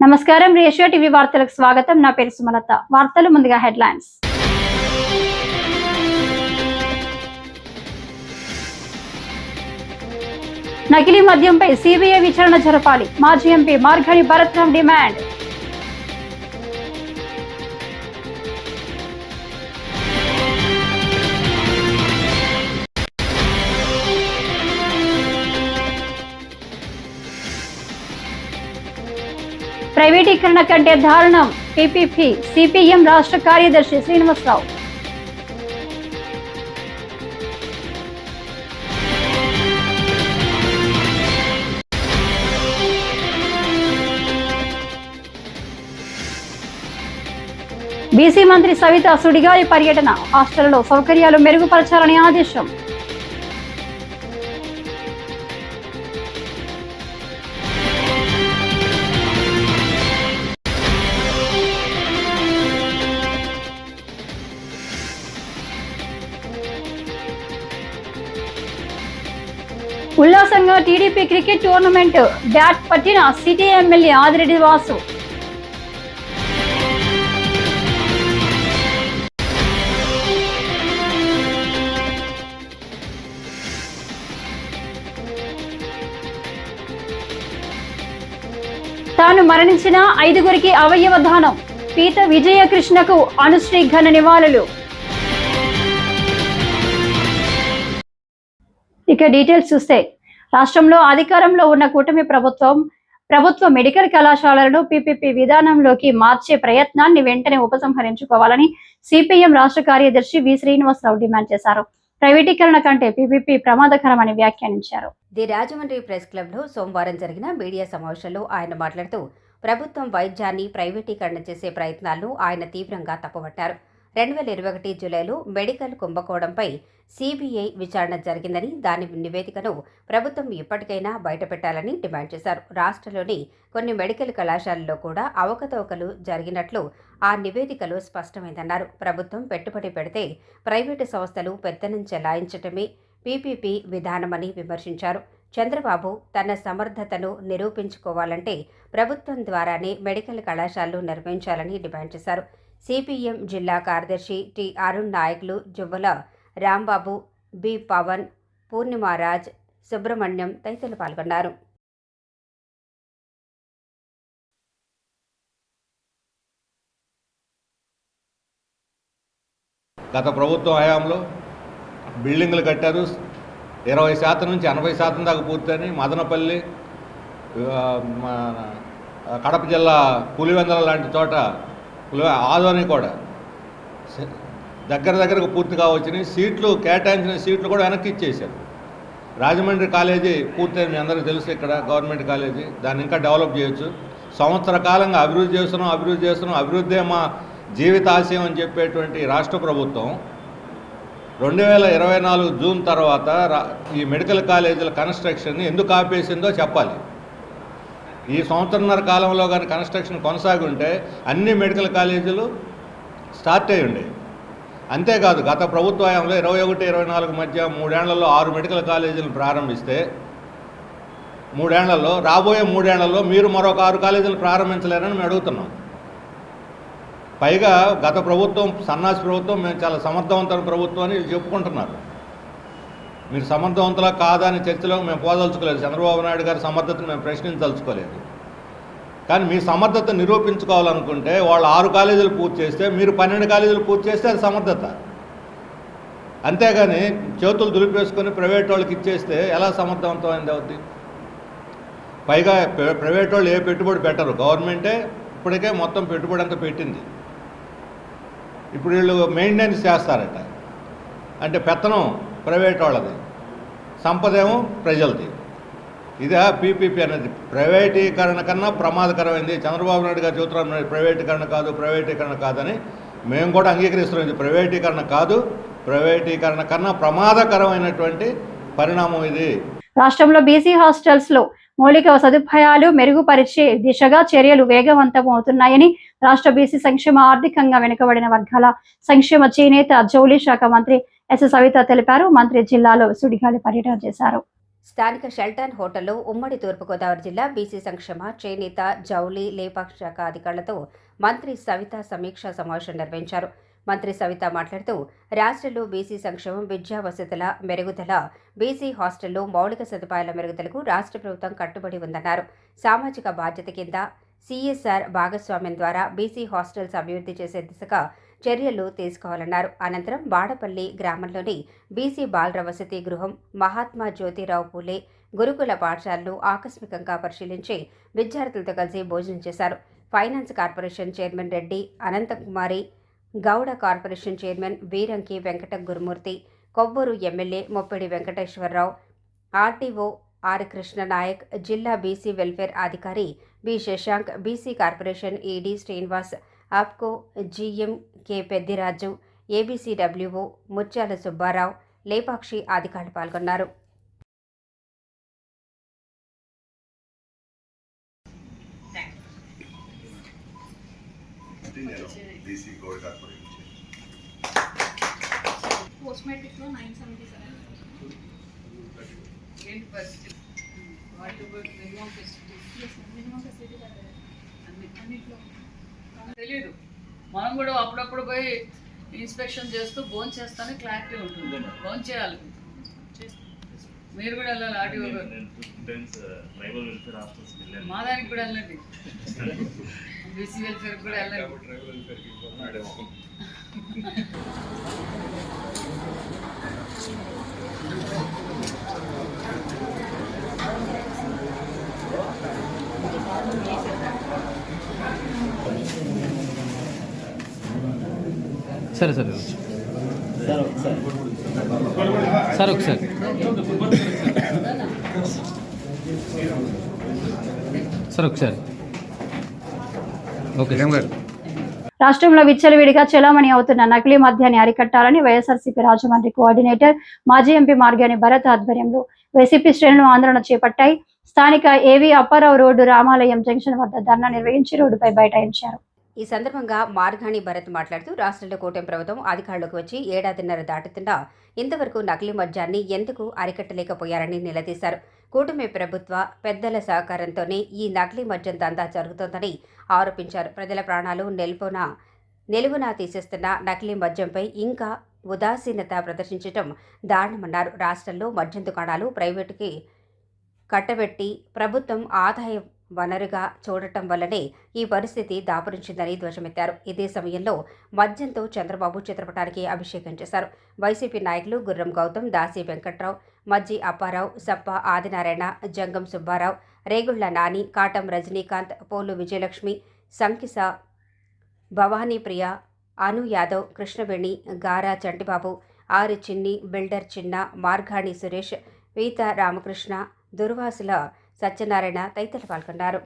నమస్కారం ratio TV వార్తలకు స్వాగతం. నా పేరు సుమలత. వార్తలు ముందుగా హెడ్లైన్స్. నకిలీ మద్యంపై సిబిఐ విచారణ జరపాలి. మాజీ ఎంపీ మార్గని భరత్రాం డిమాండ్. ప్రైవేటీకరణ కంటే దారుణం పీపీపీ సిపిఎం రాష్ట్ర కార్యదర్శి శ్రీనివాసరావు. బీసీ మంత్రి సవిత సుడిగాలి పర్యటన. హాస్టల్లో సౌకర్యాలు మెరుగుపరచాలని ఆదేశం. ఉల్లాసంగా టీడీపీ క్రికెట్ టోర్నమెంట్. బ్యాట్ పట్టిన సిటీ ఎమ్మెల్యే ఆదిరెడ్డి వాసు. తాను మరణించిన 5గురికి అవయవ దానం. పీత విజయకృష్ణకు అనుశ్రీ ఘన నివాళులు. ఇక డీటెయిల్స్ చూస్తే, రాష్ట్రంలో అధికారంలో ఉన్న కూటమి ప్రభుత్వ మెడికల్ కళాశాలలను పీపీపీ విధానంలోకి మార్చే ప్రయత్నాన్ని వెంటనే ఉపసంహరించుకోవాలని సిపిఎం రాష్ట్ర కార్యదర్శి వి శ్రీనివాసరావు డిమాండ్ చేశారు. ప్రైవేటీకరణ కంటే పీపీపీ ప్రమాదకరమని వ్యాఖ్యానించారు. ది రాజమండ్రి ప్రెస్ క్లబ్ లో సోమవారం జరిగిన మీడియా సమావేశంలో ఆయన మాట్లాడుతూ ప్రభుత్వం వైద్యాన్ని ప్రైవేటీకరణ చేసే ప్రయత్నాలను ఆయన తీవ్రంగా తప్పుపట్టారు. 2021 జూలైలో మెడికల్ కుంభకోణంపై సిబిఐ విచారణ జరిగిందని, దాని నివేదికను ప్రభుత్వం ఇప్పటికైనా బయటపెట్టాలని డిమాండ్ చేశారు. రాష్ట్రంలోని కొన్ని మెడికల్ కళాశాలల్లో కూడా అవకతవకలు జరిగినట్లు ఆ నివేదికలో స్పష్టమైందన్నారు. ప్రభుత్వం పెట్టుబడి పెడితే ప్రైవేటు సంస్థలు పెత్తనం చెలాయించటమే పీపీపీ విధానమని విమర్శించారు. చంద్రబాబు తన సమర్థతను నిరూపించుకోవాలంటే ప్రభుత్వం ద్వారానే మెడికల్ కళాశాలలు నిర్వహించాలని డిమాండ్ చేశారు. సిపిఎం జిల్లా కార్యదర్శి టి అరుణ్ నాయకులు జువ్వల రాంబాబు, బి పవన్, పూర్ణిమారాజ్, సుబ్రహ్మణ్యం తదితరులు పాల్గొన్నారు. గత ప్రభుత్వం హయాంలో బిల్డింగ్లు కట్టారు. 20% నుంచి 80% దాకా పూర్తని మదనపల్లి, కడప జిల్లా పులివెందుల లాంటి చోట, ఆదోని కూడా దగ్గరకు పూర్తిగా వచ్చినాయి. సీట్లు కేటాయించిన సీట్లు కూడా వెనక్కి ఇచ్చేశారు. రాజమండ్రి కాలేజీ పూర్తయింది, మీ అందరికీ తెలుసు. ఇక్కడ గవర్నమెంట్ కాలేజీ, దాన్ని ఇంకా డెవలప్ చేయొచ్చు. సంవత్సర కాలంగా అభివృద్ధి చేస్తున్నాం. అభివృద్ధే మా జీవితాశయం అని చెప్పేటువంటి రాష్ట్ర ప్రభుత్వం 2024 జూన్ తర్వాత ఈ మెడికల్ కాలేజీల కన్స్ట్రక్షన్ని ఎందుకు ఆపేసిందో చెప్పాలి. ఈ సంవత్సరన్నర కాలంలో కానీ కన్స్ట్రక్షన్ కొనసాగి ఉంటే అన్ని మెడికల్ కాలేజీలు స్టార్ట్ అయ్యి ఉండేవి. అంతేకాదు, గత ప్రభుత్వ హయాంలో 21-24 మధ్య 3 ఏళ్లలో 6 మెడికల్ కాలేజీలను ప్రారంభిస్తే రాబోయే 3 ఏళ్లలో మీరు మరొక 6 కాలేజీలు ప్రారంభించలేరని మేము అడుగుతున్నాం. పైగా గత ప్రభుత్వం సన్నాసి ప్రభుత్వం, మేము చాలా సమర్థవంతమైన ప్రభుత్వం అని చెప్పుకుంటున్నారు. మీరు సమర్థవంతులా కాదా అని చర్చలో మేము పోదలుచుకోలేదు. చంద్రబాబు నాయుడు గారి సమర్థతను మేము ప్రశ్నించదలుచుకోలేదు. కానీ మీ సమర్థత నిరూపించుకోవాలనుకుంటే వాళ్ళు 6 కాలేజీలు పూర్తి చేస్తే, మీరు 12 కాలేజీలు పూర్తి చేస్తే అది సమర్థత. అంతేగాని చేతులు దులిపేసుకొని ప్రైవేట్ వాళ్ళకి ఇచ్చేస్తే ఎలా సమర్థవంతమైంది అవుద్ది? పైగా ప్రైవేట్ వాళ్ళు ఏ పెట్టుబడి పెట్టరు, గవర్నమెంటే ఇప్పటికే మొత్తం పెట్టుబడి అంతా పెట్టింది. ఇప్పుడు వీళ్ళు మెయింటెనెన్స్ చేస్తారట. అంటే పెత్తనం ప్రైవేట్ వాళ్ళది, సంపదేమో ప్రజలది. ఇదే పీపీపీ అనేది. ప్రైవేటీకరణ కన్నా ప్రమాదకరమైంది. చంద్రబాబు నాయుడు గారు చెబుతున్నారు ప్రైవేటీకరణ కాదని. మేము కూడా అంగీకరిస్తున్నాం. ఇది ప్రైవేటీకరణ కాదు, ప్రైవేటీకరణ కన్నా ప్రమాదకరమైనటువంటి పరిణామం ఇది. రాష్ట్రంలో బీసీ హాస్టల్స్ లో మౌలిక సదుపాయాలు మెరుగుపరిచే దిశగా చర్యలు వేగవంతం అవుతున్నాయని రాష్ట్ర బీసీ సంక్షేమ ఆర్థికంగా వెనుకబడిన వర్గాల సంక్షేమ చేనేత జౌళి శాఖ మంత్రి ఎస్ సవిత తెలిపారు. మంత్రి జిల్లాలో సుడిగాలి పర్యటన చేశారు. స్థానిక షెల్టన్ హోటల్లో ఉమ్మడి తూర్పుగోదావరి జిల్లా బీసీ సంక్షేమ చేనేత జౌళి లేపాక్ష శాఖ అధికారులతో మంత్రి సవిత సమీక్షా సమావేశం నిర్వహించారు. మంత్రి సవిత మాట్లాడుతూ రాష్ట్రంలో బీసీ సంక్షేమం, విద్యా వసతుల మెరుగుదల, బీసీ హాస్టల్లో మౌలిక సదుపాయాల మెరుగుదలకు రాష్ట్ర ప్రభుత్వం కట్టుబడి ఉందన్నారు. సామాజిక బాధ్యత కింద CSR భాగస్వామ్యం ద్వారా బీసీ హాస్టల్స్ అభివృద్ధి చేసే దిశగా చర్యలు తీసుకోవాలన్నారు. అనంతరం బాడపల్లి గ్రామంలోని బీసీ బాలర వసతి గృహం, మహాత్మా జ్యోతిరావు పూలే గురుకుల పాఠశాలను ఆకస్మికంగా పరిశీలించి విద్యార్థులతో కలిసి భోజనం చేశారు. Finance corporation chairman Reddy Ananthakumari, Gouda corporation chairman Veeranki Venkata Gurumurthy, Kovvur MLA Moppidi Venkateswararao, RTO R Krishna Naik, జిల్లా బీసీ వెల్ఫేర్ అధికారి B Shashank, BC corporation ED Srinivas, Apco GM K Peddiraju, ABCWO Muthyala Subbarao, Lepakshi అధికారులు పాల్గొన్నారు. తెలీదు, మనం కూడా అప్పుడప్పుడు పోయి ఇన్స్పెక్షన్ చేస్తూ భోజనం చేస్తానే క్లారిటీ ఉంటుంది. భోజనం చేయాలి, మీరు కూడా వెళ్ళాలి. ఆర్టీఓ మా దానికి కూడా వెళ్ళండి, బీసీ వెల్ఫేర్ కూడా వెళ్ళండి. సరే సరే సార్ ఒకసారి సార్ ఒకసారి ఓకే గారు. రాష్ట్రంలో విచ్చలవిడిగా చెలామణి అవుతున్న నకిలీ మద్యాన్ని అరికట్టాలని వైఎస్ఆర్సీపీ రాజమండ్రి కోఆర్డినేటర్, మాజీ ఎంపీ మార్గాని భరత్ ఆధ్వర్యంలో వైసీపీ శ్రేణులు ఆందోళన చేపట్టాయి. స్థానిక ఏవి అప్పారావు రోడ్డు రామాలయం జంక్షన్ వద్ద ధర్నా నిర్వహించి రోడ్డుపై బైఠాయించారు. ఈ సందర్భంగా మార్గాని భరత్ మాట్లాడుతూ రాష్ట్రంలో కూటమి ప్రభుత్వం అధికారంలోకి వచ్చి ఏడాదిన్నర దాటుతున్నా ఇంతవరకు నకిలీ మద్యాన్ని ఎందుకు అరికట్టలేకపోయారని నిలదీశారు. కూటమి ప్రభుత్వ పెద్దల సహకారంతోనే ఈ నకిలీ మద్యం దందా జరుగుతోందని ఆరోపించారు. ప్రజల ప్రాణాలు నిలువునా తీసేస్తున్న నకిలీ మద్యంపై ఇంకా ఉదాసీనత ప్రదర్శించడం దారుణమన్నారు. రాష్ట్రంలో మద్యం దుకాణాలు ప్రైవేటుకి కట్టబెట్టి ప్రభుత్వం ఆదాయ వనరుగా చూడటం వల్లనే ఈ పరిస్థితి దాపురించిందని ధ్వజమెత్తారు. ఇదే సమయంలో మద్యంతో చంద్రబాబు చిత్రపటానికి అభిషేకం చేశారు. వైసీపీ నాయకులు గుర్రం గౌతమ్, దాసి వెంకట్రావు, మజ్జి అప్పారావు, సప్ప ఆదినారాయణ, జంగం సుబ్బారావు, రేగుళ్ల నాని, కాటం రజనీకాంత్, పోలు విజయలక్ష్మి, సంకిస భవానీ ప్రియ, అను యాదవ్, కృష్ణవేణి, గారా చంటిబాబు, ఆరి చిన్ని, బిల్డర్ చిన్న, మార్గాణి సురేష్, వీత రామకృష్ణ, దుర్వాసుల సత్యనారాయణ తదితరులు పాల్గొన్నారు.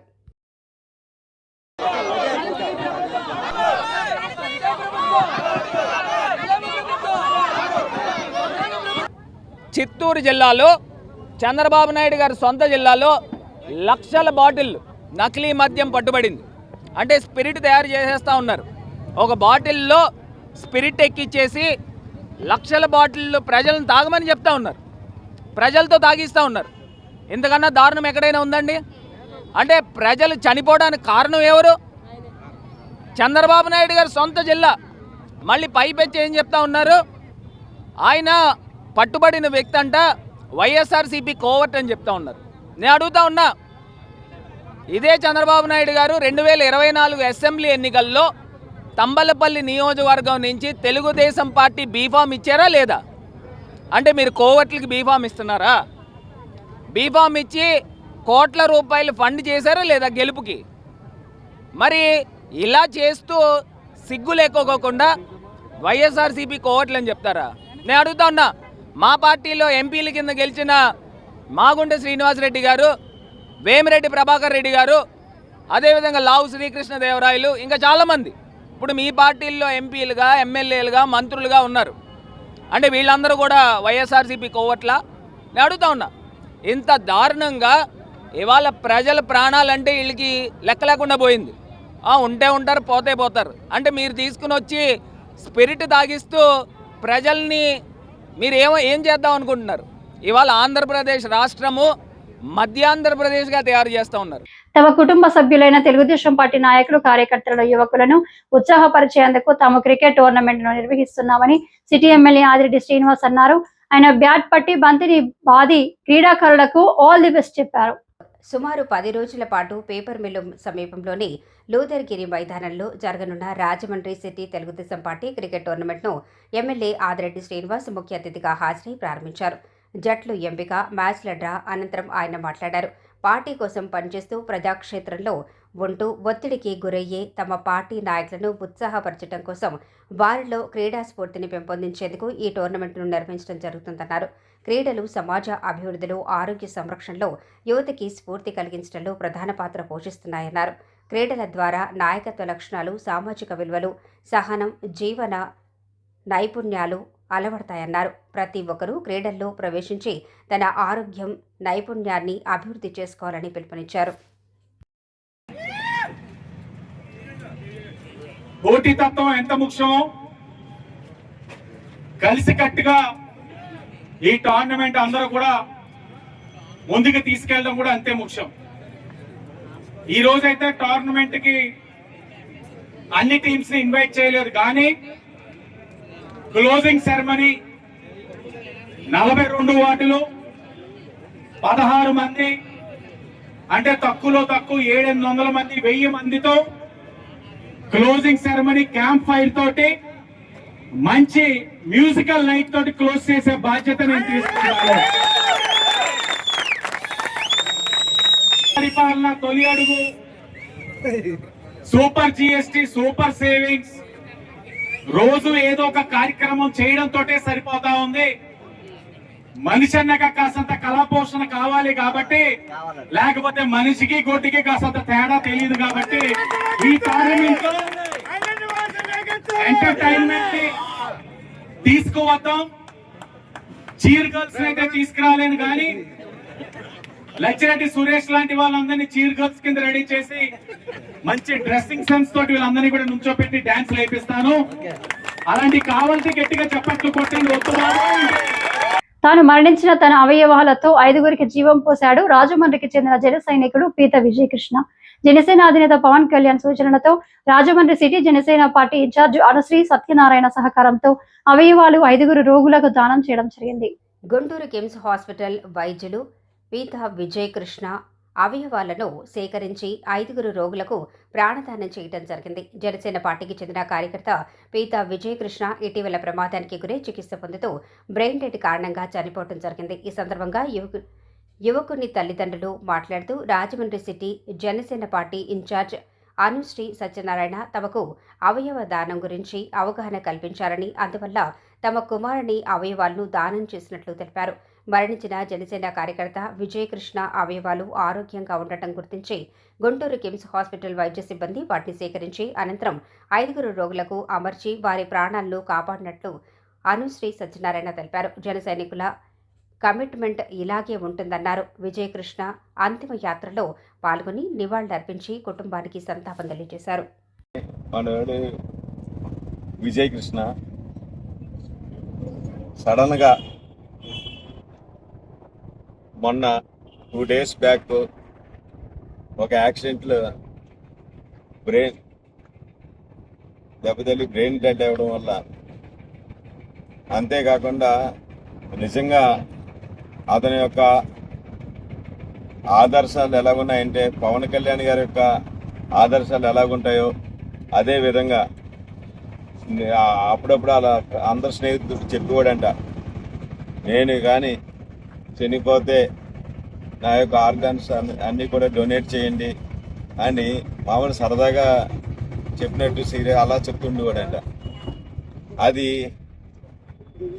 చిత్తూరు జిల్లాలో చంద్రబాబు నాయుడు గారి సొంత జిల్లాలో లక్షల బాటిల్ నకిలీ మద్యం పట్టుబడింది. అంటే స్పిరిట్ తయారు చేసేస్తూ ఉన్నారు. ఒక బాటిల్లో స్పిరిట్ ఎక్కిచ్చేసి లక్షల బాటిల్లో ప్రజలను తాగమని చెప్తా ఉన్నారు, ప్రజలతో తాగిస్తూ ఉన్నారు. ఇంతకన్నా దారుణం ఎక్కడైనా ఉందండి? అంటే ప్రజలు చనిపోవడానికి కారణం ఎవరు? చంద్రబాబు నాయుడు గారు సొంత జిల్లా. మళ్ళీ పైపెచ్చి ఏం చెప్తా ఉన్నారు? ఆయన పట్టుబడిన వ్యక్తి అంట వైఎస్ఆర్సీపీ కోవర్ట్ అని చెప్తా ఉన్నారు. నేను అడుగుతా ఉన్నా, ఇదే చంద్రబాబు నాయుడు గారు 2024 అసెంబ్లీ ఎన్నికల్లో తంబలపల్లి నియోజకవర్గం నుంచి తెలుగుదేశం పార్టీ బీఫామ్ ఇచ్చారా లేదా? అంటే మీరు కోవర్ట్లకి బీఫామ్ ఇస్తున్నారా? బీఫామ్ ఇచ్చి కోట్ల రూపాయలు ఫండ్ చేశారా లేదా గెలుపుకి? మరి ఇలా చేస్తూ సిగ్గు లేకోకుండా వైఎస్ఆర్సీపీ కోవర్ట్లు అని చెప్తారా? నేను అడుగుతా ఉన్నా, మా పార్టీలో ఎంపీల కింద గెలిచిన మాగుంట శ్రీనివాసరెడ్డి గారు, వేమిరెడ్డి ప్రభాకర్ రెడ్డి గారు, అదేవిధంగా లావు శ్రీకృష్ణదేవరాయలు, ఇంకా చాలామంది ఇప్పుడు మీ పార్టీల్లో ఎంపీలుగా, ఎమ్మెల్యేలుగా, మంత్రులుగా ఉన్నారు. అంటే వీళ్ళందరూ కూడా వైఎస్ఆర్సీపీ కోవర్ట్లా? నేను అడుగుతా ఉన్నా, ఇంత దారుణంగా ఇవాళ ప్రజల ప్రాణాలంటే వీళ్ళకి లెక్క లేకుండా పోయింది. ఉంటే ఉంటారు, పోతే పోతారు. అంటే మీరు తీసుకుని వచ్చి స్పిరిట్ తాగిస్తూ ప్రజల్ని మీరు ఏం చేద్దాం అనుకుంటున్నారు? ఇవాళ ఆంధ్రప్రదేశ్ రాష్ట్రము మధ్యాంధ్రప్రదేశ్గా తయారు చేస్తూ ఉన్నారు. తమ కుటుంబ సభ్యులైన తెలుగుదేశం పార్టీ నాయకులు, కార్యకర్తలు, యువకులను ఉత్సాహపరిచేందుకు తాము క్రికెట్ టోర్నమెంట్ ను నిర్వహిస్తున్నామని సిటీ ఎమ్మెల్యే ఆదిరెడ్డి శ్రీనివాస్ అన్నారు. ఆయన బ్యాట్ పట్టి బంతిని బాది క్రీడాకారులకు ఆల్ ది బెస్ట్ చెప్పారు. సుమారు 10 రోజుల పాటు పేపర్ మిల్లు సమీపంలోని లూథర్గిరి మైదానంలో జరగనున్న Rajahmundry city Telugudesam party cricket టోర్నమెంట్ను ఎమ్మెల్యే ఆదిరెడ్డి శ్రీనివాస్ ముఖ్య అతిథిగా హాజరై ప్రారంభించారు. జట్లు ఎంపిక, మ్యాచ్ల డ్రా అనంతరం ఆయన మాట్లాడారు. పార్టీ కోసం పనిచేస్తూ ప్రజాక్షేత్రంలో ఉంటూ ఒత్తిడికి గురయ్యే తమ పార్టీ నాయకులను ఉత్సాహపరచడం కోసం వారిలో క్రీడా స్ఫూర్తిని పెంపొందించేందుకు ఈ టోర్నమెంట్ను నిర్వహించడం జరుగుతుందన్నారు. క్రీడలు సమాజ అభివృద్ధిలో, ఆరోగ్య సంరక్షణలో యువతకి స్ఫూర్తి కలిగించడంలో ప్రధాన పాత్ర పోషిస్తున్నాయన్నారు. క్రీడల ద్వారా నాయకత్వ లక్షణాలు, సామాజిక విలువలు, సహనం, జీవన నైపుణ్యాలు అలవడతాయన్నారు. ప్రతి ఒక్కరూ క్రీడల్లో ప్రవేశించి తన ఆరోగ్యం, నైపుణ్యాన్ని అభివృద్ధి చేసుకోవాలని పిలుపునిచ్చారు. పోటీతత్వం ఎంత ముఖ్యమో కలిసికట్టుగా ఈ టోర్నమెంట్ అందరూ కూడా ముందుకు తీసుకెళ్ళడం కూడా అంతే ముఖ్యం. ఈ రోజైతే టోర్నమెంట్ కి అన్ని టీమ్స్ ని ఇన్వైట్ చేయలేదు, కానీ క్లోజింగ్ సెరమనీ 42 వార్డులు 16 మంది, అంటే తక్కువలో తక్కువ 700-800 మంది, 1000 మందితో క్లోజింగ్ సెరమనీ క్యాంప్ ఫైర్ తోటి మంచి మ్యూజికల్ నైట్ తోటి క్లోజ్ చేసే బాధ్యత నేను తీసుకున్నాను. పరిపాలన తొలి అడుగు, సూపర్ జిఎస్టి, సూపర్ సేవింగ్స్, రోజు ఏదో ఒక కార్యక్రమం చేయడంతో సరిపోతా ఉంది. మనిషి అన్నాక కాసంత కళాపోషణ కావాలి కాబట్టి, లేకపోతే మనిషికి గొడ్డికి కాసంత తేడా తెలియదు కాబట్టి ఈ టోర్నమెంట్ ఎంటర్టైన్మెంట్ తీసుకువద్దాం. చీర్ గర్ల్స్ అయితే తీసుకురాలేను, కానీ లచ్చిరెడ్డి సురేష్ లాంటి వాళ్ళందరినీ చీర్ గర్ల్స్ కింద రెడీ చేసి మంచి డ్రెస్సింగ్ సెన్స్ తోటి వీళ్ళందరినీ కూడా నుంచోపెట్టి డాన్స్ వేపిస్తాను. అలాంటి కావాలంటే గట్టిగా చప్పట్లు కొట్టండి. తాను మరణించిన తన అవయవాలతో 5గురికి జీవం పోశాడు. రాజమండ్రికి చెందిన జన సైనికుడు పీత విజయకృష్ణ. జనసేన అధినేత పవన్ కళ్యాణ్ సూచనలతో Rajahmundry city Janasena party in charge Anusri Satyanarayana సహకారంతో అవయవాలు 5గురు రోగులకు దానం చేయడం జరిగింది. గుంటూరు కిమ్స్ హాస్పిటల్ వైద్యులు పీత విజయకృష్ణ అవయవాలను సేకరించి 5గురు రోగులకు ప్రాణదానం చేయడం జరిగింది. జనసేన పార్టీకి చెందిన కార్యకర్త పీత విజయకృష్ణ ఇటీవల ప్రమాదానికి గురై చికిత్స పొందుతూ బ్రెయిన్ డెడ్ కారణంగా చనిపోవడం జరిగింది. ఈ సందర్భంగా యువకుని తల్లిదండ్రులు మాట్లాడుతూ Rajahmundry city Janasena party in charge Anusri Satyanarayana తమకు అవయవ దానం గురించి అవగాహన కల్పించారని, అందువల్ల తమ కుమారుని అవయవాలను దానం చేసినట్లు తెలిపారు. మరణించిన జనసేన కార్యకర్త విజయకృష్ణ అవయవాలు ఆరోగ్యంగా ఉండటం గుర్తించి గుంటూరు కిమ్స్ హాస్పిటల్ వైద్య సిబ్బంది వాటిని సేకరించి అనంతరం 5గురు రోగులకు అమర్చి వారి ప్రాణాలను కాపాడినట్లు అనుశ్రీ సత్యనారాయణ తెలిపారు. జన సైనికుల కమిట్మెంట్ ఇలాగే ఉంటుందన్నారు. విజయకృష్ణ అంతిమ యాత్రలో పాల్గొని నివాళులర్పించి కుటుంబానికి సంతాపం తెలియజేశారు. మనోడు విజయకృష్ణ సడన్గా మొన్న 2 days బ్యాక్ ఒక యాక్సిడెంట్లో బ్రెయిన్ దెబ్బతల్లి బ్రెయిన్ డెడ్ అవ్వడం వల్ల, అంతేకాకుండా నిజంగా అతని యొక్క ఆదర్శాలు ఎలాగున్నాయంటే పవన్ కళ్యాణ్ గారి యొక్క ఆదర్శాలు ఎలాగుంటాయో అదే విధంగా అప్పుడప్పుడు అలా అందరు స్నేహితులు చెప్పేవాడంట, నేను కానీ చనిపోతే నా యొక్క ఆర్గాన్స్ అన్నీ కూడా డొనేట్ చేయండి అని మామూలు సరదాగా చెప్పినట్టు అలా చెప్తుండేవాడంట. అది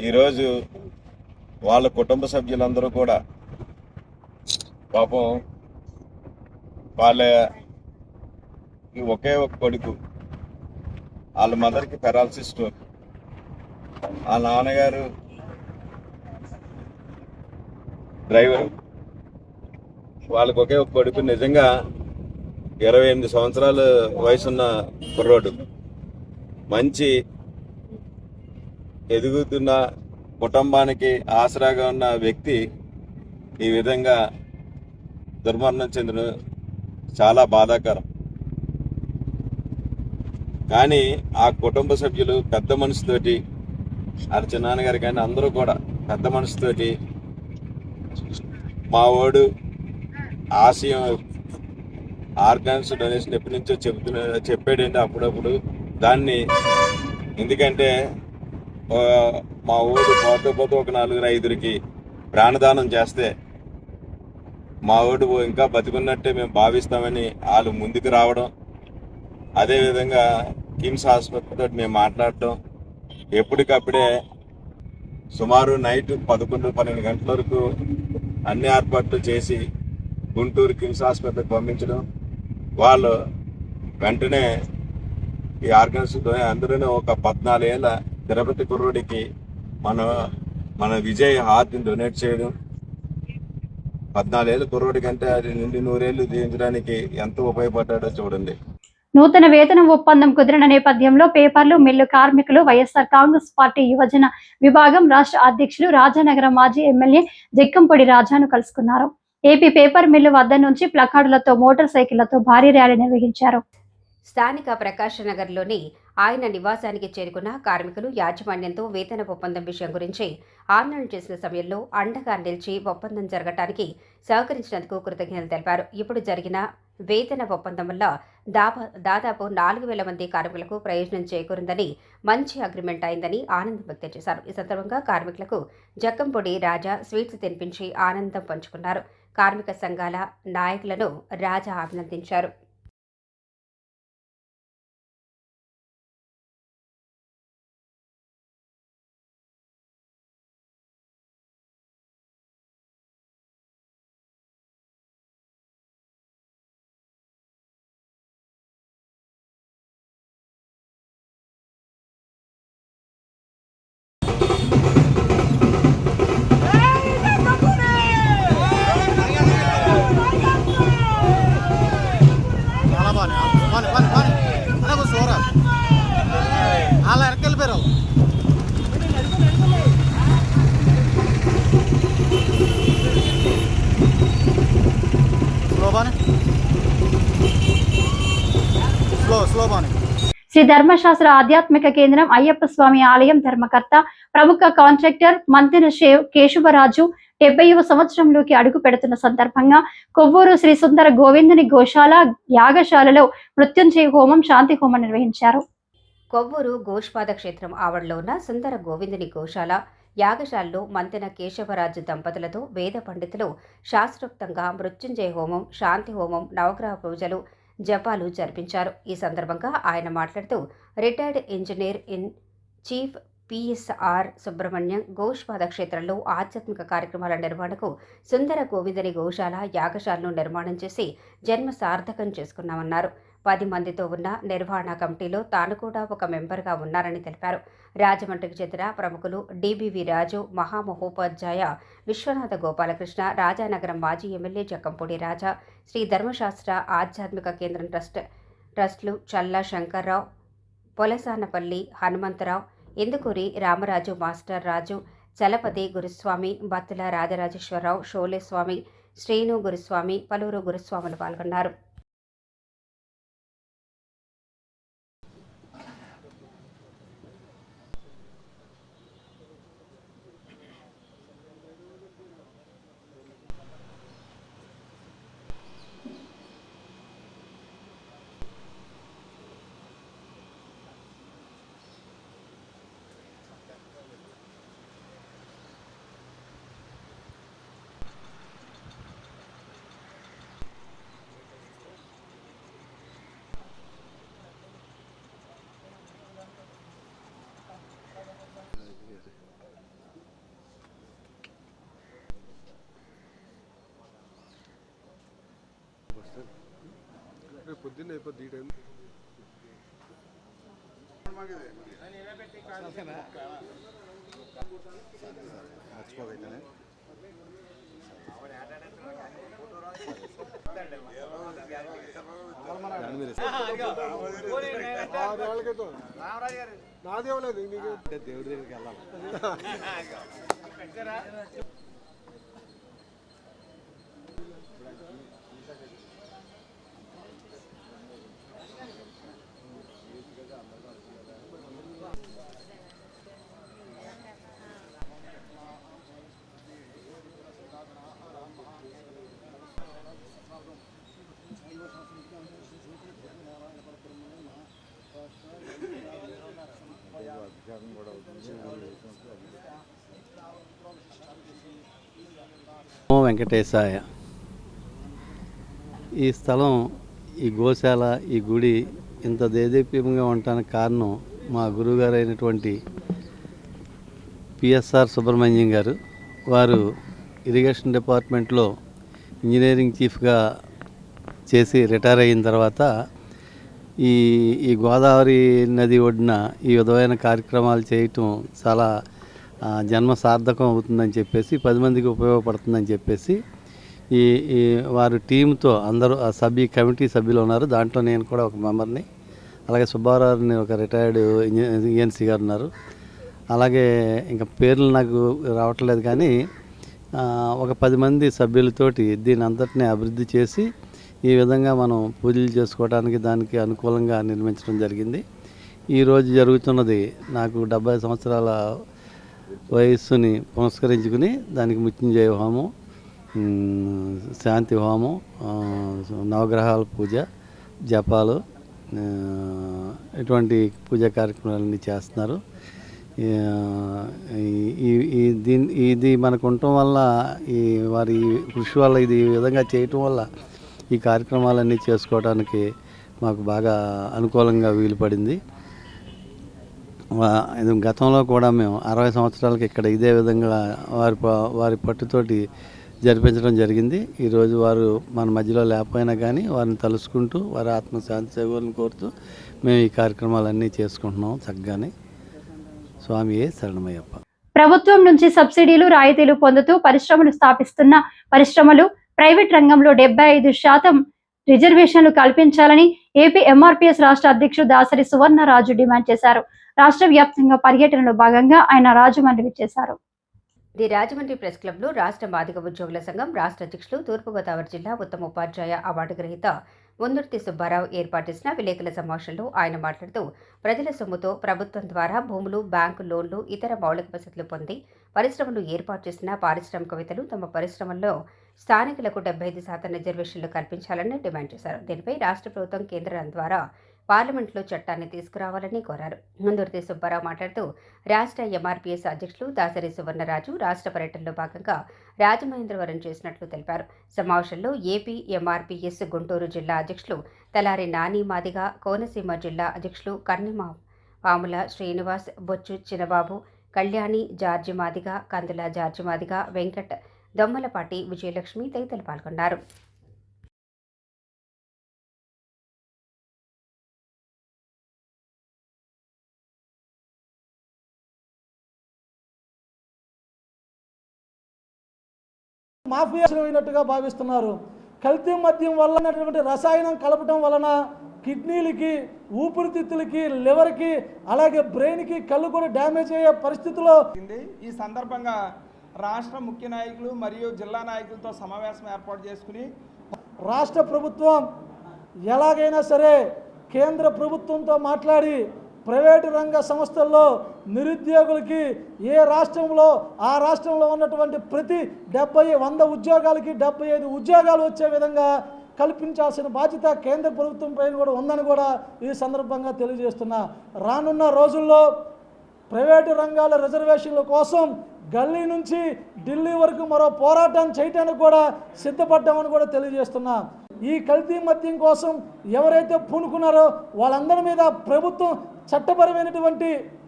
ఈరోజు వాళ్ళ కుటుంబ సభ్యులందరూ కూడా పాపం వాళ్ళ ఒకే ఒక కొడుకు, వాళ్ళ మదర్కి పెరాలసిస్ స్ట్రోక్, వాళ్ళ నాన్నగారు డ్రైవరు, వాళ్ళకి ఒకే ఒక కొడుకు. నిజంగా 28 సంవత్సరాల వయసున్న కుర్రోడు, మంచి ఎదుగుతున్న కుటుంబానికి ఆసరాగా ఉన్న వ్యక్తి ఈ విధంగా దుర్మరణం చెందడం చాలా బాధాకరం. కానీ ఆ కుటుంబ సభ్యులు పెద్ద మనసుతోటి, అర్చనాన్నగారు కానీ అందరూ కూడా పెద్ద మనసుతోటి మా వాడు ఆశయం ఆర్గాన్స్ డొనేషన్ ఎప్పటి నుంచో చెప్పాడండి అప్పుడప్పుడు దాన్ని. ఎందుకంటే మా ఊరు పోతే ఒక 4-5కి ప్రాణదానం చేస్తే మా ఊడు ఇంకా బతికున్నట్టే మేము భావిస్తామని వాళ్ళు ముందుకు రావడం, అదేవిధంగా కిమ్స్ హాస్పిటల్తో మేము మాట్లాడటం, ఎప్పటికప్పుడే సుమారు నైట్ 11-12 గంటల వరకు అన్ని ఏర్పాట్లు చేసి గుంటూరు కిమ్స్ హాస్పిటల్కి పంపించడం, వాళ్ళు వెంటనే ఈ ఆర్గన్స్ అందరూ ఒక 14 ఏళ్ళ తిరుపతి కుర్రోడికి మన విజయ్ హార్ట్ని డొనేట్ చేయడం, 14 ఏళ్ళ కుర్రోడికి అంటే అది నిండి 100 ఏళ్ళు జీవించడానికి ఎంతో ఉపయోగపడ్డాడో చూడండి. నూతన వేతన ఒప్పందం కుదిరిన నేపథ్యంలో పేపర్లు మిల్లు కార్మికులు వైఎస్ఆర్ కాంగ్రెస్ పార్టీ యువజన విభాగం రాష్ట్ర అధ్యక్షులు రాజానగరం మాజీ ఎమ్మెల్యే జక్కంపొడి రాజాను కలుసుకున్నారు. ఏపీ పేపర్ మిల్లు వద్ద నుంచి ప్లకార్డులతో మోటార్ సైకిళ్లతో భారీ ర్యాలీ నిర్వహించారు. స్థానిక ప్రకాష్ నగర్లోని ఆయన నివాసానికి చేరుకున్న కార్మికులు యాజమాన్యంతో వేతన ఒప్పందం విషయం గురించి ఆందోళన చేసిన సమయంలో అండగా నిలిచి ఒప్పందం జరగడానికి సహకరించినందుకు కృతజ్ఞతలు తెలిపారు. ఇప్పుడు జరిగిన వేతన ఒప్పందం వల్ల దాదాపు 4,000 మంది కార్మికులకు ప్రయోజనం చేకూరిందని, మంచి అగ్రిమెంట్ అయిందని ఆనందం వ్యక్తం చేశారు. ఈ సందర్భంగా కార్మికులకు జక్కంపొడి రాజా స్వీట్స్ తినిపించి ఆనందం పంచుకున్నారు. కార్మిక సంఘాల నాయకులను రాజా అభినందించారు. శ్రీ ధర్మశాస్త్ర ఆధ్యాత్మిక కేంద్రం అయ్యప్ప స్వామి ఆలయం ధర్మకర్త ప్రముఖ కాంట్రాక్టర్ మంతెన కేశవరాజు 70వ సంవత్సరంలోకి అడుగు పెడుతున్న సందర్భంగా కొవ్వూరు శ్రీ సుందర గోవిందుని గోశాల యాగశాలలో మృత్యుంజయ హోమం, శాంతి హోమం నిర్వహించారు. కొవ్వూరు గోష్పాద క్షేత్రం ఆవరణలో ఉన్న సుందర గోవిందుని గోశాల యాగశాలలో మంతెన కేశవరాజు దంపతులతో వేద పండితులు శాస్త్రోక్తంగా మృత్యుంజయ హోమం, శాంతి హోమం, నవగ్రహ పూజలు, జపాలు జరిపించారు. ఈ సందర్భంగా ఆయన మాట్లాడుతూ retired engineer in chief PSR Subrahmanyam Goshpada క్షేత్రంలో ఆధ్యాత్మిక కార్యక్రమాల నిర్వహణకు సుందర గోవిందుని గోశాల యాగశాలను నిర్మాణం చేసి జన్మ సార్థకం చేసుకున్నామన్నారు. 10 మందితో ఉన్న నిర్వహణ కమిటీలో తాను కూడా ఒక మెంబర్గా ఉన్నారని తెలిపారు. రాజమండ్రికి చెందిన ప్రముఖులు డిబివి రాజు, మహామహోపాధ్యాయ విశ్వనాథ గోపాలకృష్ణ, రాజానగరం మాజీ ఎమ్మెల్యే జక్కంపొడి రాజా, శ్రీ ధర్మశాస్త్ర ఆధ్యాత్మిక కేంద్రం ట్రస్టులు చల్లా శంకర్రావు, పొలసానపల్లి హనుమంతరావు, ఇందుకూరి రామరాజు, మాస్టర్ రాజు, చలపతి గురుస్వామి, బత్తుల రాజరాజేశ్వరరావు, షోలేస్వామి, శ్రీను గురుస్వామి, పలువురు గురుస్వాములు పాల్గొన్నారు. పొద్దున్న అయిపోద్ది ఈ టైం మర్చిపోకైతేనే దేవుడి దగ్గరికి వెళ్ళాలి. వెంకటేశాయ. ఈ స్థలం, ఈ గోశాల, ఈ గుడి ఇంత దేదీప్యంగా ఉండటానికి కారణం మా గురువుగారు అయినటువంటి పిఎస్ఆర్ సుబ్రహ్మణ్యం గారు. వారు ఇరిగేషన్ డిపార్ట్మెంట్లో ఇంజనీరింగ్ చీఫ్గా చేసి రిటైర్ అయిన తర్వాత ఈ గోదావరి నది ఒడ్డున ఈ విధమైన కార్యక్రమాలు చేయటం చాలా జన్మ సార్థకం అవుతుందని చెప్పేసి, 10 మందికి ఉపయోగపడుతుందని చెప్పేసి ఈ వారు టీంతో అందరూ కమిటీ సభ్యులు ఉన్నారు. దాంట్లో నేను కూడా ఒక మెంబర్ని. అలాగే సుబ్బారావుని ఒక రిటైర్డ్ ఏఎన్సీ గారు ఉన్నారు. అలాగే ఇంకా పేర్లు నాకు రావట్లేదు, కానీ ఒక 10 మంది సభ్యులతోటి దీని అంతటినీ అభివృద్ధి చేసి ఈ విధంగా మనం పూజలు చేసుకోవడానికి దానికి అనుకూలంగా నిర్మించడం జరిగింది. ఈరోజు జరుగుతున్నది నాకు 70 సంవత్సరాల వయస్సుని పురస్కరించుకుని దానికి మృత్యుంజయ హోమం, శాంతి హోమం, నవగ్రహాల పూజ, జపాలు, ఇటువంటి పూజా కార్యక్రమాలన్నీ చేస్తున్నారు. ఇది మనకు ఉండటం వల్ల, వారి కృషి వల్ల, ఇది ఈ విధంగా చేయటం వల్ల ఈ కార్యక్రమాలన్నీ చేసుకోవడానికి మాకు బాగా అనుకూలంగా వీలు పడింది. గతంలో కూడా మేము 60 సంవత్సరాలకి ఇక్కడ ఇదే విధంగా వారి పట్టుతోటి జరిపించడం జరిగింది. ఈరోజు వారు మన మధ్యలో లేకపోయినా కానీ వారిని తలుసుకుంటూ వారి ఆత్మశాంతి సేవలను కోరుతూ మేము ఈ కార్యక్రమాలన్నీ చేసుకుంటున్నాం చక్కగానే. స్వామియే శరణమయ్యప్ప. ప్రభుత్వం నుంచి సబ్సిడీలు, రాయితీలు పొందుతూ పరిశ్రమలు స్థాపిస్తున్న పరిశ్రమలు, ప్రైవేట్ రంగంలో 75% రిజర్వేషన్లు కల్పించాలని ఏపీ ఎంఆర్పీఎస్ రాష్ట్ర అధ్యక్షుడు దాసరి సువర్ణరాజు డిమాండ్ చేశారు. రాష్ట్ర వ్యాప్తంగా పర్యటనలో భాగంగా ఆయన రాజమండ్రి విచ్చేశారు. ది రాజమండ్రి ప్రెస్ క్లబ్లో రాష్ట్ర మాదిగ ఉద్యోగుల సంఘం రాష్ట్ర అధ్యక్షులు, తూర్పుగోదావరి జిల్లా ఉత్తమ ఉపాధ్యాయ అవార్డు గ్రహీత ముందుర్తి సుబ్బారావు ఏర్పాటు చేసిన విలేకరుల సమావేశంలో ఆయన మాట్లాడుతూ, ప్రజల సొమ్ముతో ప్రభుత్వం ద్వారా భూములు, బ్యాంకు లోన్లు, ఇతర మౌలిక వసతులు పొంది పరిశ్రమలు ఏర్పాటు చేసిన పారిశ్రామికవేత్తలు తమ పరిశ్రమల్లో స్థానికులకు 75% రిజర్వేషన్లు కల్పించాలని డిమాండ్ చేశారు. దీనిపై రాష్ట్ర ప్రభుత్వం కేంద్రం ద్వారా పార్లమెంట్లో చట్టాన్ని తీసుకురావాలని కోరారు. ముందుర్తి సుబ్బారావు మాట్లాడుతూ, రాష్ట్ర ఎంఆర్పీఎస్ అధ్యక్షులు దాసరి సువర్ణరాజు రాష్ట్ర పర్యటనలో భాగంగా రాజమహేంద్రవరం చేసినట్లు తెలిపారు. సమావేశంలో ఏపీ ఎంఆర్పీఎస్ గుంటూరు జిల్లా అధ్యక్షులు తలారి నాని మాదిగ, కోనసీమ జిల్లా అధ్యక్షులు కన్నెమ పాముల శ్రీనివాస్, బొచ్చు చిన్నబాబు, కళ్యాణి జార్జి మాదిగ, కందుల జార్జి మాదిగ, వెంకట్, దొమ్మలపాటి విజయలక్ష్మి తదితరులు పాల్గొన్నారు. మాఫియాయినట్టుగా భావిస్తున్నారు. కల్తీ మద్యం వల్ల రసాయనం కలపడం వలన కిడ్నీలకి, ఊపిరితిత్తులకి, లివర్కి, అలాగే బ్రెయిన్కి, కళ్ళు కూడా డ్యామేజ్ అయ్యే పరిస్థితిలో ఈ సందర్భంగా రాష్ట్ర ముఖ్య నాయకులు మరియు జిల్లా నాయకులతో సమావేశం ఏర్పాటు చేసుకుని రాష్ట్ర ప్రభుత్వం ఎలాగైనా సరే కేంద్ర ప్రభుత్వంతో మాట్లాడి ప్రైవేటు రంగ సంస్థల్లో నిరుద్యోగులకి ఏ రాష్ట్రంలో ఆ రాష్ట్రంలో ఉన్నటువంటి ప్రతి 100 ఉద్యోగాలకి 75 ఉద్యోగాలు వచ్చే విధంగా కల్పించాల్సిన బాధ్యత కేంద్ర ప్రభుత్వం పైన కూడా ఉందని కూడా ఈ సందర్భంగా తెలియజేస్తున్నా. రానున్న రోజుల్లో ప్రైవేటు రంగాల రిజర్వేషన్ల కోసం గల్లీ నుంచి ఢిల్లీ వరకు మరో పోరాటం చేయడానికి కూడా సిద్ధపడ్డామని కూడా తెలియజేస్తున్నా. ఈ కల్తీ మద్యం కోసం ఎవరైతే పూనుకున్నారో వాళ్ళందరి మీద ప్రభుత్వం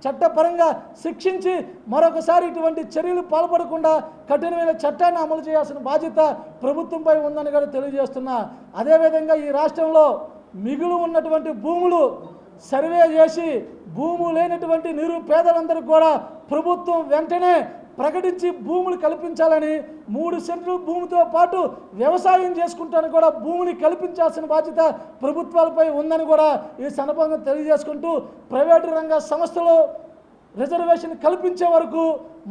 చట్టపరంగా శిక్షించి మరొకసారి ఇటువంటి చర్యలు పాల్పడకుండా కఠినమైన చట్టాన్ని అమలు చేయాల్సిన బాధ్యత ప్రభుత్వంపై ఉందని కూడా తెలియజేస్తున్నా. అదేవిధంగా ఈ రాష్ట్రంలో మిగులు ఉన్నటువంటి భూములు సర్వే చేసి భూము లేనటువంటి నిరుపేదలందరికీ కూడా ప్రభుత్వం వెంటనే ప్రకటించి భూములు కల్పించాలని 3 సెంట్లు భూమితో పాటు వ్యవసాయం చేసుకుంటానికి కూడా భూమిని కల్పించాల్సిన బాధ్యత ప్రభుత్వాలపై ఉందని కూడా ఈ సందర్భంగా తెలియజేసుకుంటూ ప్రైవేటు రంగ సంస్థలు రిజర్వేషన్ కల్పించే వరకు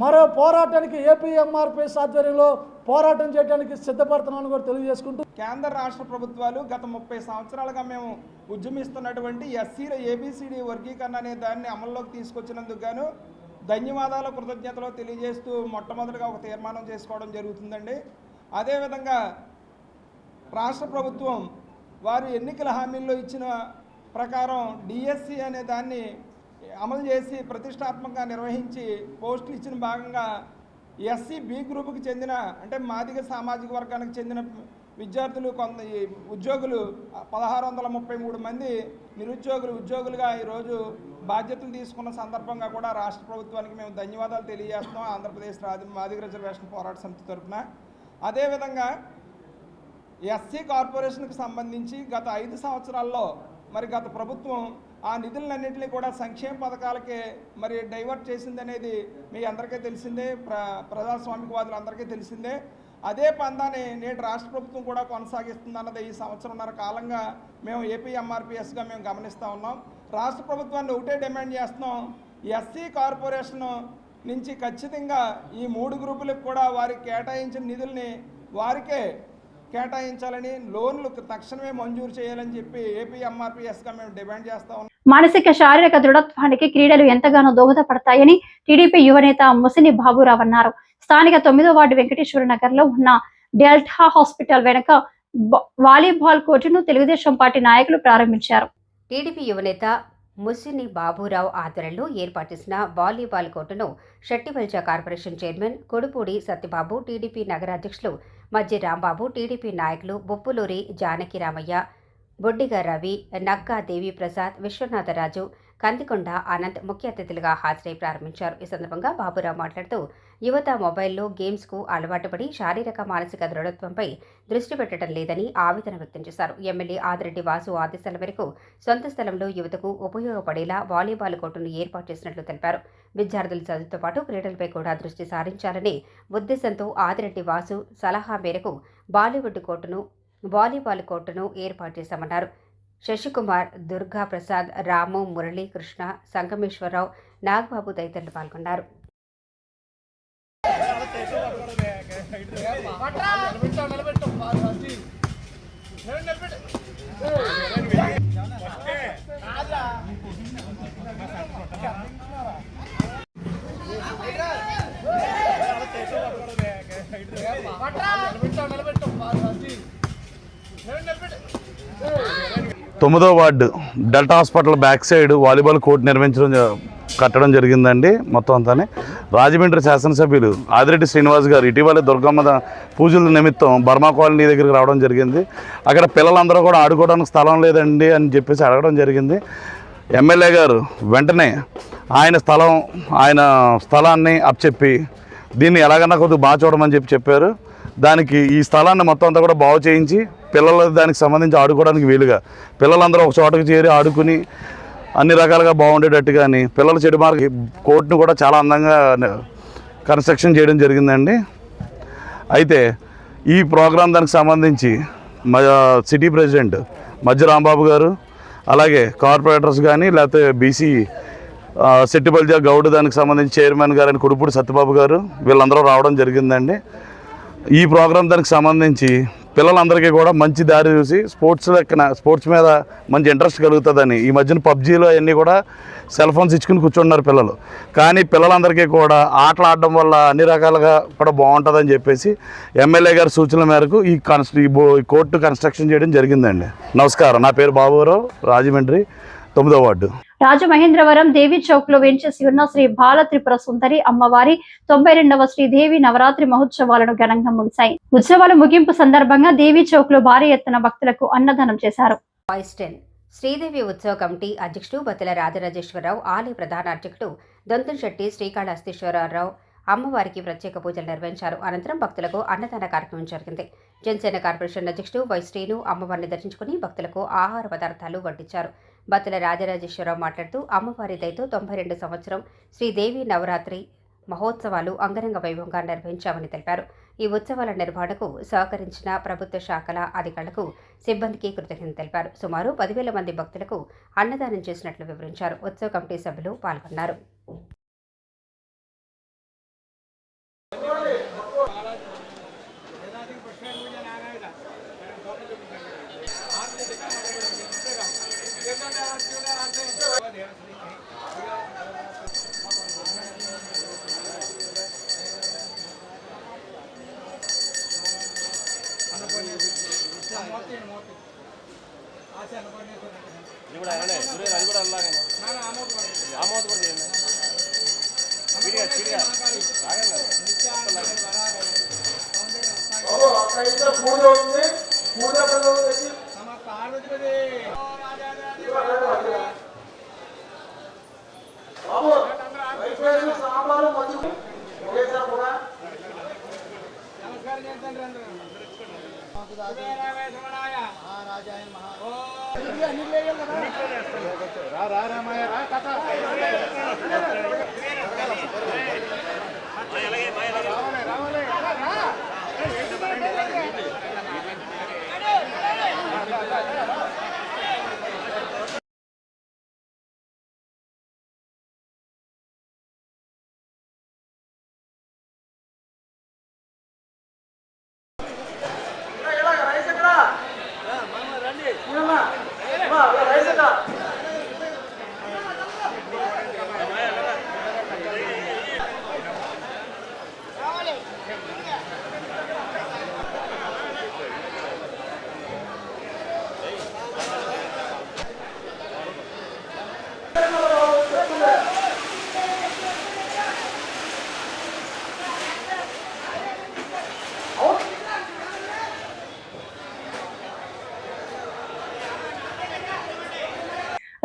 మరో పోరాటానికి ఏపీఎంఆర్పీఎస్ ఆధ్వర్యంలో పోరాటం చేయడానికి సిద్ధపడుతున్నామని కూడా తెలియజేసుకుంటూ కేంద్ర రాష్ట్ర ప్రభుత్వాలు గత 30 సంవత్సరాలుగా మేము ఉద్యమిస్తున్నటువంటి ఎస్సీల ఏబిసిడి వర్గీకరణ అనే దాన్ని అమల్లోకి తీసుకొచ్చినందుకు గాను ధన్యవాదాలు కృతజ్ఞతలు తెలియజేస్తూ మొట్టమొదటిగా ఒక తీర్మానం చేసుకోవడం జరుగుతుందండి. అదేవిధంగా రాష్ట్ర ప్రభుత్వం వారు ఎన్నికల హామీల్లో ఇచ్చిన ప్రకారం డిఎస్సి అనే దాన్ని అమలు చేసి ప్రతిష్టాత్మకంగా నిర్వహించి పోస్టులు ఇచ్చిన భాగంగా ఎస్సీ బి గ్రూపుకి చెందిన అంటే మాదిగ సామాజిక వర్గానికి చెందిన విద్యార్థులు ఉద్యోగులు 1633 మంది ఉద్యోగులుగా ఈరోజు బాధ్యతలు తీసుకున్న సందర్భంగా కూడా రాష్ట్ర ప్రభుత్వానికి మేము ధన్యవాదాలు తెలియజేస్తున్నాం ఆంధ్రప్రదేశ్ మాదిగ రిజర్వేషన్ పోరాట సమితి తరఫున. అదేవిధంగా ఎస్సీ కార్పొరేషన్కి సంబంధించి గత 5 సంవత్సరాల్లో మరి గత ప్రభుత్వం ఆ నిధులన్నింటినీ కూడా సంక్షేమ పథకాలకే మరి డైవర్ట్ చేసిందనేది మీ అందరికీ తెలిసిందే, ప్రజాస్వామికవాదులందరికీ తెలిసిందే. అదే పందాన్ని నేటి రాష్ట్ర ప్రభుత్వం కూడా కొనసాగిస్తుందన్నది ఈ సంవత్సరంన్నర కాలంగా మేము ఏపీఎంఆర్పీఎస్గా మేము గమనిస్తూ ఉన్నాం. రాష్ట్ర ప్రభుత్వాన్ని ఒకటే డిమాండ్ చేస్తున్నాం, ఎస్సీ కార్పొరేషన్ నుంచి ఖచ్చితంగా ఈ 3 గ్రూపులకు కూడా వారికి కేటాయించిన నిధుల్ని వారికే కేటాయించాలని, లోన్లు తక్షణమే మంజూరు చేయాలని చెప్పి ఏపీఎంఆర్పీఎస్గా మేము డిమాండ్ చేస్తా ఉన్నాం. మానసిక శారీరక దృఢత్వానికి క్రీడలు ఎంతగానో దోహదపడతాయని టీడీపీ యువనేత ముసిని బాబురావు అన్నారు. స్థానిక 9వ వార్డు వెంకటేశ్వర నగర్ లో ఉన్న డెల్టా హాస్పిటల్ వెనుక వాలీబాల్ కోర్టును తెలుగుదేశం పార్టీ నాయకులు ప్రారంభించారు. టీడీపీ యువనేత ముసిని బాబురావు ఆధ్వర్యంలో ఏర్పాటు చేసిన వాలీబాల్ కోర్టును షట్టివల్జ corporation chairman Kodupudi Satyababu, TDP నగర అధ్యక్షులు మజ్జి రాంబాబు, టీడీపీ నాయకులు బొప్పులూరి జానకిరామయ్య, బొడ్డిగ రవి, నక్కా దేవిప్రసాద్, విశ్వనాథరాజు, కందికొండ ఆనంద్ ముఖ్య అతిథులుగా హాజరై ప్రారంభించారు. ఈ సందర్భంగా బాబురావు మాట్లాడుతూ యువత మొబైల్లో గేమ్స్కు అలవాటు పడి శారీరక మానసిక దృఢత్వంపై దృష్టి పెట్టడం లేదని ఆవేదన వ్యక్తం చేశారు. ఎమ్మెల్యే ఆదిరెడ్డి వాసు ఆదేశాల మేరకు సొంత స్థలంలో యువతకు ఉపయోగపడేలా వాలీబాల్ కోర్టును ఏర్పాటు చేసినట్లు తెలిపారు. విద్యార్థుల చదువుతో పాటు క్రీడలపై కూడా దృష్టి సారించాలనే ఉద్దేశంతో ఆదిరెడ్డి వాసు సలహా మేరకు వాలీబాల్ కోర్టును ఏర్పాటు చేశామన్నారు. శశికుమార్, దుర్గా ప్రసాద్, రాము, మురళీ, కృష్ణ, సంగమేశ్వరరావు, నాగబాబు తదితరులు పాల్గొన్నారు. తొమ్మిదో ward delta hospital back side volleyball court కట్టడం జరిగిందండి. మొత్తం అంతానే రాజమండ్రి శాసనసభ్యులు ఆదిరెడ్డి శ్రీనివాస్ గారు ఇటీవల దుర్గమ్మ పూజల నిమిత్తం బర్మా కాలనీ దగ్గరికి రావడం జరిగింది. అక్కడ పిల్లలందరూ కూడా ఆడుకోవడానికి స్థలం లేదండి అని చెప్పేసి అడగడం జరిగింది. ఎమ్మెల్యే గారు వెంటనే ఆయన స్థలాన్ని అప్పచెప్పి దీన్ని ఎలాగన్నా కొద్దిగా బాగా చూడమని చెప్పారు. దానికి ఈ స్థలాన్ని మొత్తం అంతా కూడా బాగు చేయించి పిల్లలు దానికి సంబంధించి ఆడుకోవడానికి వీలుగా పిల్లలందరూ ఒక చోటకు చేరి ఆడుకుని అన్ని రకాలుగా బాగుండేటట్టు కానీ పిల్లల చెడు మార్గ కోర్టును కూడా చాలా అందంగా కన్స్ట్రక్షన్ చేయడం జరిగిందండి. అయితే ఈ ప్రోగ్రాం దానికి సంబంధించి సిటీ ప్రెసిడెంట్ మజ్జి రాంబాబు గారు, అలాగే కార్పొరేటర్స్ కానీ లేకపోతే బీసీ సెట్టిపల్లి గౌడ్ దానికి సంబంధించి చైర్మన్ గారు అని కొడుపూడి సత్యబాబు గారు వీళ్ళందరూ రావడం జరిగిందండి. ఈ ప్రోగ్రాం దానికి సంబంధించి పిల్లలందరికీ కూడా మంచి దారి చూసి స్పోర్ట్స్ మీద మంచి ఇంట్రెస్ట్ కలుగుతుందని ఈ మధ్యన పబ్జీలో అవన్నీ కూడా సెల్ ఫోన్స్ ఇచ్చుకుని కూర్చున్నారు పిల్లలు. కానీ పిల్లలందరికీ కూడా ఆటలు ఆడడం వల్ల అన్ని రకాలుగా కూడా బాగుంటుందని చెప్పేసి ఎమ్మెల్యే గారి సూచనల మేరకు ఈ కోర్టు కన్స్ట్రక్షన్ చేయడం జరిగిందండి. నమస్కారం, నా పేరు బాబురావు, రాజమండ్రి 9వ వార్డు. రాజమహేంద్రవరం దేవి చౌక్ లో వెంచేసి ఉన్న శ్రీ బాల త్రిపుర సుందరి అమ్మవారి 92వ శ్రీదేవి నవరాత్రి మహోత్సవాలను ఘనంగా ముగిశాయి. ఉత్సవాల ముగింపు సందర్భంగా దేవి చౌక్ లో భారీ ఎత్తున భక్తులకు అన్నదానం చేశారు. శ్రీదేవి ఉత్సవ కమిటీ అధ్యక్షుడు బత్తుల రాజరాజేశ్వరరావు, ఆలయ ప్రధాన అర్చకుడు దొంతంశెట్టి శ్రీకాళహస్తీశ్వరరావు అమ్మవారికి ప్రత్యేక పూజలు నిర్వహించారు. అనంతరం భక్తులకు అన్నదాన కార్యక్రమం జరిగింది. జనసేన కార్పొరేషన్ అధ్యక్షుడు వై శ్రీను అమ్మవారిని దర్శించుకుని భక్తులకు ఆహార పదార్థాలు వడ్డించారు. బత్తుల రాజరాజేశ్వరరావు మాట్లాడుతూ అమ్మవారి దయతో 92 సంవత్సరం శ్రీదేవి నవరాత్రి మహోత్సవాలు అంగరంగ వైభవంగా నిర్వహించామని తెలిపారు. ఈ ఉత్సవాల నిర్వహణకు సహకరించిన ప్రభుత్వ శాఖల అధికారులకు, సిబ్బందికి కృతజ్ఞతలు తెలిపారు. సుమారు 10,000 మంది భక్తులకు అన్నదానం చేసినట్లు వివరించారు. ఉత్సవ కమిటీ సభ్యులు పాల్గొన్నారు.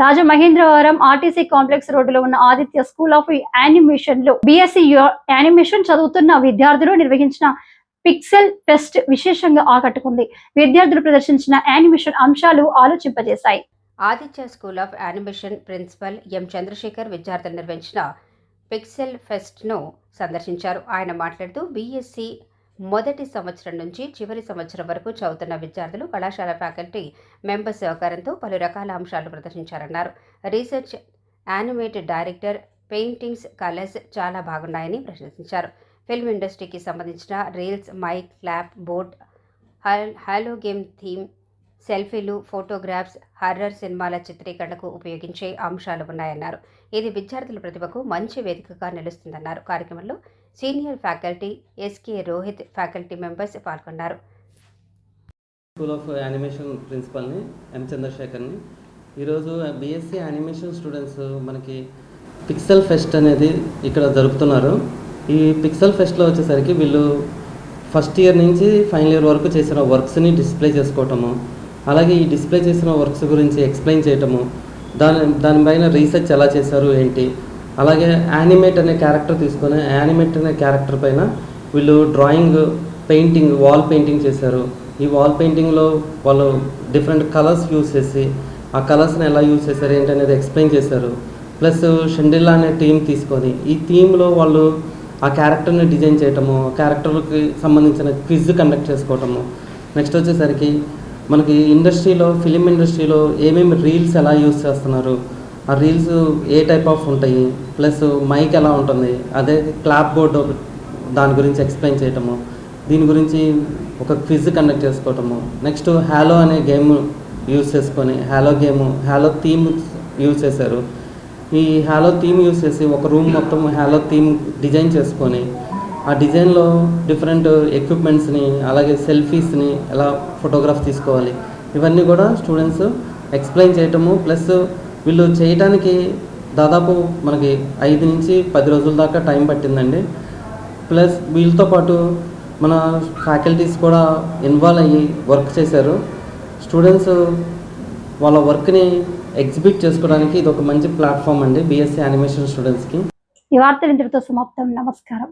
రాజమహేంద్రవరం ఆర్టీసీ కాంప్లెక్స్ రోడ్డులో ఉన్న ఆదిత్య స్కూల్ ఆఫ్ యానిమేషన్ లో BSc యానిమేషన్ చదువుతున్న విద్యార్థులు నిర్వహించిన పిక్సెల్ ఫెస్ట్ విశేషంగా ఆకట్టుకుంది. విద్యార్థులు ప్రదర్శించిన యానిమేషన్ అంశాలు ఆలోచింపజేశాయి. Aditya school of animation principal M Chandrashekar విద్యార్థులు నిర్వహించిన పిక్సెల్ ఫెస్ట్ను సందర్శించారు. ఆయన మాట్లాడుతూ BSc మొదటి సంవత్సరం నుంచి చివరి సంవత్సరం వరకు చదువుతున్న విద్యార్థులు, కళాశాల ఫ్యాకల్టీ మెంబర్స్ సహకారంతో పలు రకాల అంశాలు ప్రదర్శించారన్నారు. Research, animated director, paintings, colours చాలా బాగున్నాయని ప్రశంసించారు. ఫిల్మ్ ఇండస్ట్రీకి సంబంధించిన reels, mike, clap board, halo game theme, సెల్ఫీలు, ఫోటోగ్రాఫ్స్, హర్రర్ సినిమాల చిత్రీకరణకు ఉపయోగించే అంశాలు ఉన్నాయన్నారు. ఇది విద్యార్థుల ప్రతిభకు మంచి వేదికగా నిలుస్తుందన్నారు. కార్యక్రమంలో senior faculty SK Rohit, faculty members పాల్గొన్నారు. స్కూల్ ఆఫ్ యానిమేషన్ ప్రిన్సిపల్ని ఎం చంద్రశేఖర్ని. ఈరోజు BSc యానిమేషన్ స్టూడెంట్స్ మనకి పిక్సెల్ ఫెస్ట్ అనేది ఇక్కడ జరుపుతున్నారు. ఈ పిక్సెల్ ఫెస్ట్లో వచ్చేసరికి వీళ్ళు ఫస్ట్ ఇయర్ నుంచి ఫైనల్ ఇయర్ వరకు చేసిన వర్క్స్ని డిస్ప్లే చేసుకోవటము, అలాగే ఈ డిస్ప్లే చేసిన వర్క్స్ గురించి ఎక్స్ప్లెయిన్ చేయటము, దానిపైన రీసెర్చ్ ఎలా చేశారు ఏంటి, అలాగే యానిమేట్ అనే క్యారెక్టర్ తీసుకొని యానిమేట్ అనే క్యారెక్టర్ పైన వీళ్ళు డ్రాయింగ్, పెయింటింగ్, వాల్ పెయింటింగ్ చేశారు. ఈ వాల్ పెయింటింగ్లో వాళ్ళు డిఫరెంట్ కలర్స్ యూజ్ చేసి ఆ కలర్స్ని ఎలా యూజ్ చేశారు ఏంటి అనేది ఎక్స్ప్లెయిన్ చేశారు. ప్లస్ షెండిల్లా అనే థీమ్ తీసుకొని ఈ థీమ్లో వాళ్ళు ఆ క్యారెక్టర్ని డిజైన్ చేయటము, క్యారెక్టర్కి సంబంధించిన క్విజ్ కండక్ట్ చేసుకోవటము. నెక్స్ట్ వచ్చేసరికి మనకి ఇండస్ట్రీలో, ఫిలిం ఇండస్ట్రీలో ఏమేమి రీల్స్ ఎలా యూజ్ చేస్తున్నారు, ఆ రీల్స్ ఏ టైప్ ఆఫ్ ఉంటాయి, ప్లస్ మైక్ ఎలా ఉంటుంది, అదే క్లాప్ బోర్డు దాని గురించి ఎక్స్ప్లెయిన్ చేయటము, దీని గురించి ఒక క్విజ్ కండక్ట్ చేసుకోవటము. నెక్స్ట్ హాలో అనే గేమ్ యూజ్ చేసుకొని హాలో థీమ్ యూజ్ చేశారు. ఈ హాలో థీమ్ యూజ్ చేసి ఒక రూమ్ మొత్తం హాలో థీమ్ డిజైన్ చేసుకొని ఆ డిజైన్లో డిఫరెంట్ ఎక్విప్మెంట్స్ని, అలాగే సెల్ఫీస్ని ఎలా ఫోటోగ్రాఫ్ తీసుకోవాలి, ఇవన్నీ కూడా స్టూడెంట్స్ ఎక్స్ప్లెయిన్ చేయటము. ప్లస్ వీళ్ళు చేయడానికి దాదాపు మనకి 5 నుంచి 10 రోజుల దాకా టైం పట్టిందండి. ప్లస్ వీళ్ళతో పాటు మన ఫ్యాకల్టీస్ కూడా ఇన్వాల్వ్ అయ్యి వర్క్ చేశారు. స్టూడెంట్స్ వాళ్ళ వర్క్ని ఎగ్జిబిట్ చేసుకోవడానికి ఇది ఒక మంచి ప్లాట్ఫామ్ అండి BSc యానిమేషన్ స్టూడెంట్స్కి. ఈ వార్తలు ఇంతటితో సమాప్తం. నమస్కారం.